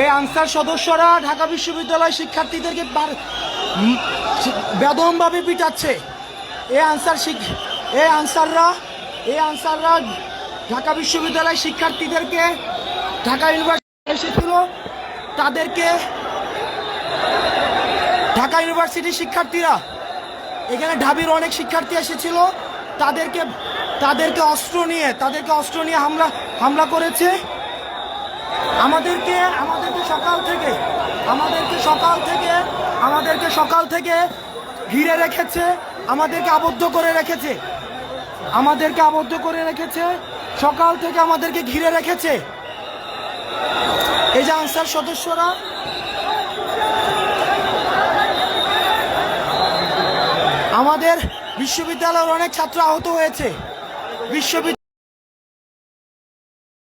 এই আনসার সদস্যরা ঢাকা বিশ্ববিদ্যালয় শিক্ষার্থীদেরকে বেদমভাবে পিটাচ্ছে। এই আনসাররা ঢাকা বিশ্ববিদ্যালয় শিক্ষার্থীদেরকে, ঢাকা ইউনিভার্সিটি এসেছিল তাদেরকে, ঢাকা ইউনিভার্সিটির শিক্ষার্থীরা, এখানে ঢাবির অনেক শিক্ষার্থী এসেছিল, তাদেরকে অস্ত্র নিয়ে হামলা করেছে। আমাদেরকে সকাল থেকে ঘিরে রেখেছে, আমাদেরকে আবদ্ধ করে রেখেছে, সকাল থেকে আমাদেরকে ঘিরে রেখেছে। এই যে আনসার সদস্যরা, আমাদের বিশ্ববিদ্যালয়ের অনেক ছাত্র আহত হয়েছে।